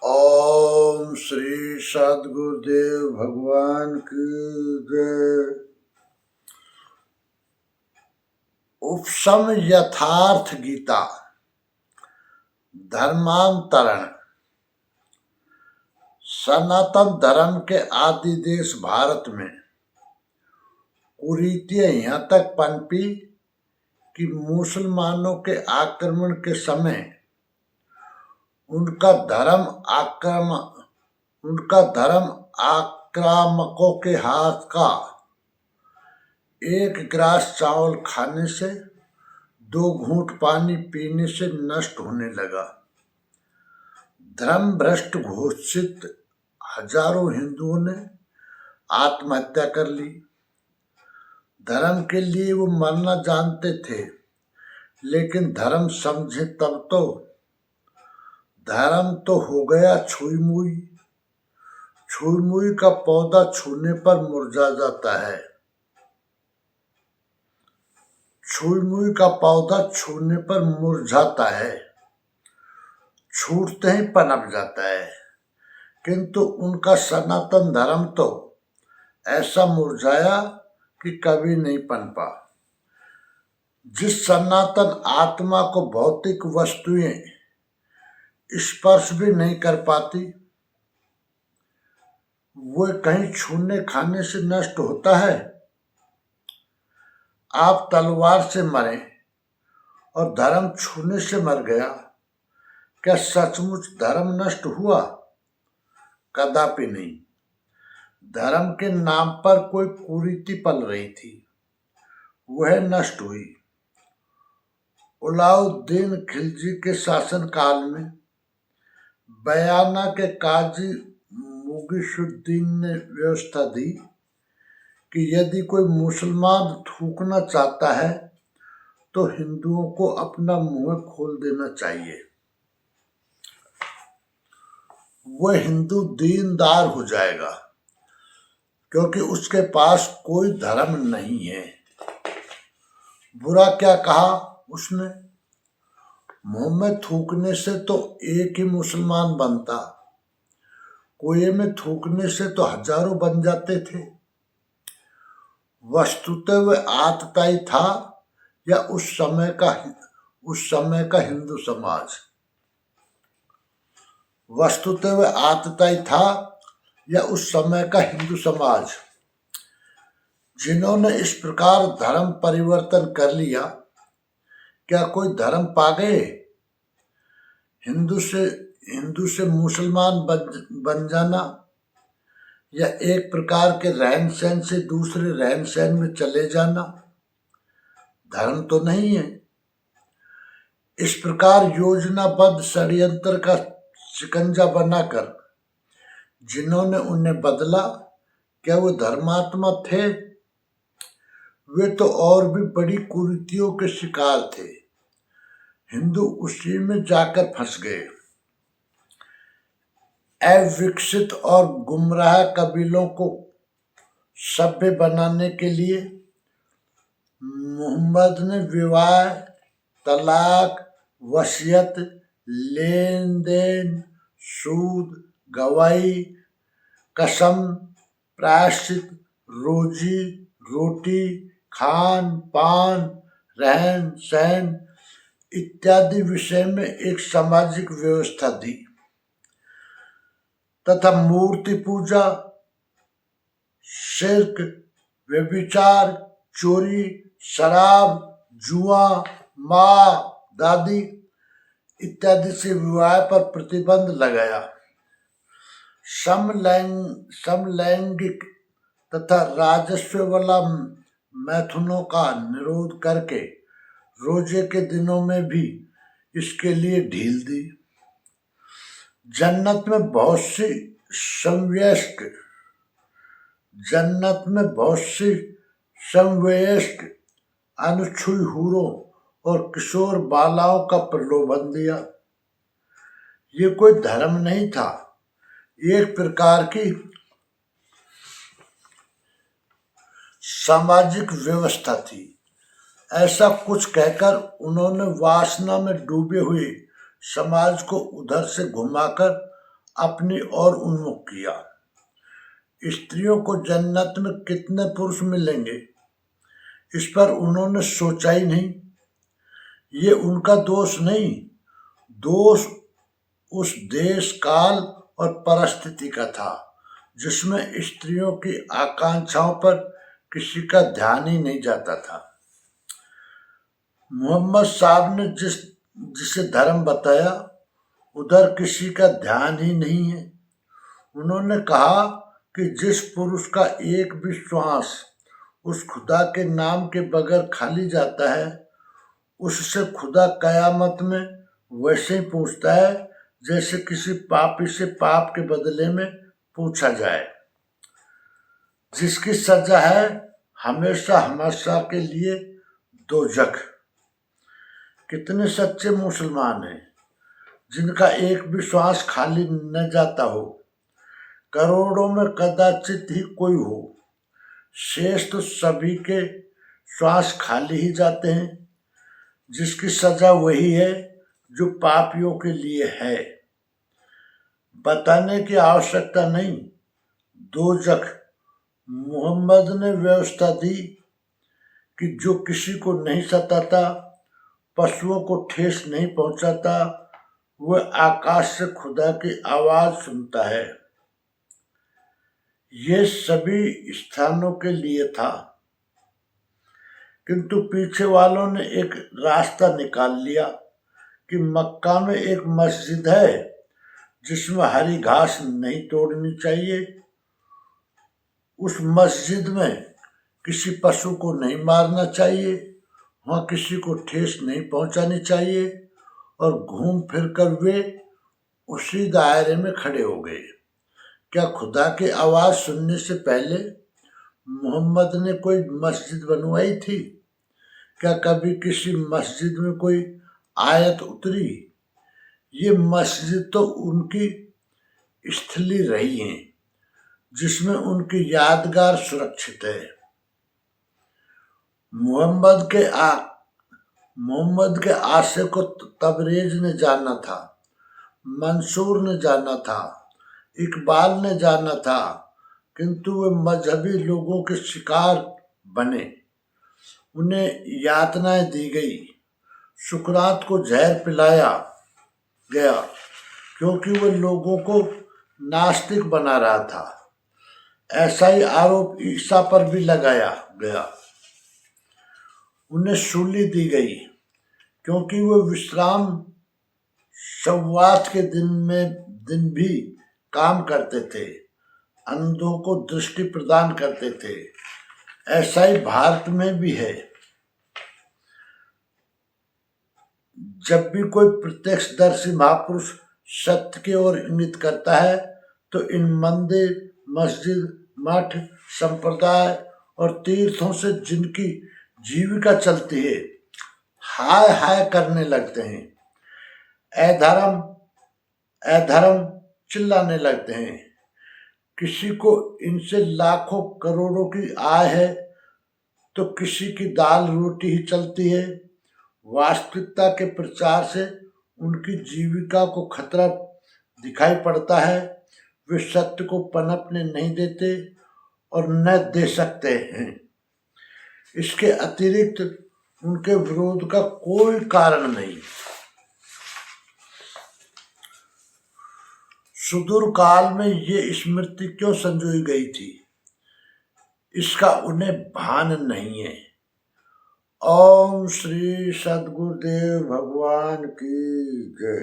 ओम श्री सद्गुरुदेव भगवान की जय। उपशम यथार्थ गीता धर्मांतरण। सनातन धर्म के आदि देश भारत में कुरीतियां यहाँ तक पनपी कि मुसलमानों के आक्रमण के समय उनका धर्म आक्रामकों के हाथ का एक गिलास चावल खाने से, 2 घूंट पानी पीने से नष्ट होने लगा। धर्म भ्रष्ट घोषित हजारों हिंदुओं ने आत्महत्या कर ली। धर्म के लिए वो मरना जानते थे, लेकिन धर्म समझे तब तो। धर्म तो हो गया छुई मुई। छुई मुई का पौधा छूने पर मुरझा जाता है। छुई मुई का पौधा छूने पर मुरझाता है, छूटते ही पनप जाता है। किंतु उनका सनातन धर्म तो ऐसा मुरझाया कि कभी नहीं पनपा। जिस सनातन आत्मा को भौतिक वस्तुएं स्पर्श भी नहीं कर पाती, वो कहीं छूने खाने से नष्ट होता है। आप तलवार से मरे और धर्म छूने से मर गया, क्या सचमुच धर्म नष्ट हुआ? कदापि नहीं। धर्म के नाम पर कोई कुरीति पल रही थी, वह नष्ट हुई। अलाउद्दीन खिलजी के शासनकाल में बयाना के काजी मुगीसुद्दीन ने व्यवस्था दी कि यदि कोई मुसलमान थूकना चाहता है तो हिंदुओं को अपना मुंह खोल देना चाहिए। वह हिंदू दीनदार हो जाएगा, क्योंकि उसके पास कोई धर्म नहीं है। बुरा क्या कहा उसने? मुंह में थूकने से तो एक ही मुसलमान बनता, कुएं में थूकने से तो हजारों बन जाते थे। वस्तुतः वह आतताई था या उस समय का हिंदू समाज? वस्तुतः वह आतताई था या उस समय का हिंदू समाज, जिन्होंने इस प्रकार धर्म परिवर्तन कर लिया। क्या कोई धर्म पा गए? हिंदू से मुसलमान बन जाना या एक प्रकार के रहन सहन से दूसरे रहन सहन में चले जाना धर्म तो नहीं है। इस प्रकार योजनाबद्ध षड्यंत्र का शिकंजा बनाकर जिन्होंने उन्हें बदला, क्या वो धर्मात्मा थे? वे तो और भी बड़ी कुरीतियों के शिकार थे। हिंदू उसी में जाकर फंस गए। अविकसित और गुमराह कबीलों को सभ्य बनाने के लिए मोहम्मद ने विवाह, तलाक, वसीयत, लेन देन, सूद, गवाही, कसम, प्रायश्चित, रोजी रोटी, खान पान, रहन सहन इत्यादि विषय में एक सामाजिक व्यवस्था दी तथा मूर्ति पूजा, शिर्क, व्यभिचार, चोरी, शराब, जुआ, माँ, दादी इत्यादि से विवाह पर प्रतिबंध लगाया। समलैंगिक तथा राजस्व वाला मैथुनों का निरोध करके रोजे के दिनों में भी इसके लिए ढील दी। जन्नत में बहुत सी समवयस्क अनुछुई हूरों और किशोर बालाओं का प्रलोभन दिया। ये कोई धर्म नहीं था, एक प्रकार की सामाजिक व्यवस्था थी। ऐसा कुछ कहकर उन्होंने वासना में डूबे हुए समाज को उधर से घुमाकर अपनी ओर उन्मुख किया। स्त्रियों को जन्नत में कितने पुरुष मिलेंगे, इस पर उन्होंने सोचा ही नहीं। ये उनका दोष नहीं, दोष उस देश, काल और परिस्थिति का था जिसमें स्त्रियों की आकांक्षाओं पर किसी का ध्यान ही नहीं जाता था। मोहम्मद साहब ने जिसे धर्म बताया उधर किसी का ध्यान ही नहीं है। उन्होंने कहा कि जिस पुरुष का एक भी श्वास उस खुदा के नाम के बगैर खाली जाता है, उससे खुदा कयामत में वैसे ही पूछता है जैसे किसी पापी से पाप के बदले में पूछा जाए, जिसकी सजा है हमेशा हमेशा के लिए दोजख। कितने सच्चे मुसलमान हैं जिनका एक भी श्वास खाली न जाता हो। करोड़ों में कदाचित ही कोई हो, शेष तो सभी के श्वास खाली ही जाते हैं, जिसकी सजा वही है जो पापियों के लिए है। बताने की आवश्यकता नहीं, दोजख। मोहम्मद ने व्यवस्था दी कि जो किसी को नहीं सताता, पशुओं को ठेस नहीं पहुंचाता, वह आकाश से खुदा की आवाज सुनता है। ये सभी स्थानों के लिए था, किंतु पीछे वालों ने एक रास्ता निकाल लिया कि मक्का में एक मस्जिद है जिसमें हरी घास नहीं तोड़नी चाहिए, उस मस्जिद में किसी पशु को नहीं मारना चाहिए, वहाँ किसी को ठेस नहीं पहुंचानी चाहिए, और घूम फिर कर वे उसी दायरे में खड़े हो गए। क्या खुदा की आवाज़ सुनने से पहले मोहम्मद ने कोई मस्जिद बनवाई थी? क्या कभी किसी मस्जिद में कोई आयत उतरी? ये मस्जिद तो उनकी स्थली रही है जिसमें उनकी यादगार सुरक्षित है। मोहम्मद के आशय को तबरेज ने जाना था, मंसूर ने जाना था, इकबाल ने जाना था, किंतु वे मजहबी लोगों के शिकार बने। उन्हें यातनाएं दी गई, सुकरात को जहर पिलाया गया क्योंकि वह लोगों को नास्तिक बना रहा था। ऐसा ही आरोप ईसा पर भी लगाया गया। उन्हें सूली दी गई क्योंकि वे विश्राम शव्वात के दिन भी काम करते थे, अंधों को दृष्टि प्रदान करते थे। ऐसा ही भारत में भी है। जब भी कोई प्रत्यक्षदर्शी महापुरुष सत्य की ओर इंगित करता है तो इन मंदिर, मस्जिद, मठ, संप्रदाय और तीर्थों से जिनकी जीविका चलती है, हाय हाय करने लगते हैं, ऐ धर्म ऐ धर्म चिल्लाने लगते हैं। किसी को इनसे लाखों करोड़ों की आय है तो किसी की दाल रोटी ही चलती है। वास्तविकता के प्रचार से उनकी जीविका को खतरा दिखाई पड़ता है। वे सत्य को पनपने नहीं देते और न दे सकते हैं। इसके अतिरिक्त उनके विरोध का कोई कारण नहीं। सुदूर काल में ये स्मृति क्यों संजोई गई थी, इसका उन्हें भान नहीं है। ओम श्री सद्गुरुदेव भगवान की जय।